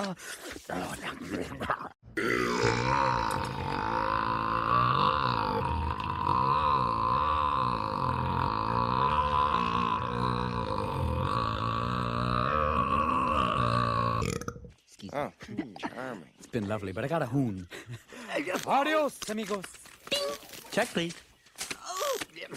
Oh, charming. It's been lovely, but I got a hoon. Adios, amigos. Check, please. Oh, yeah.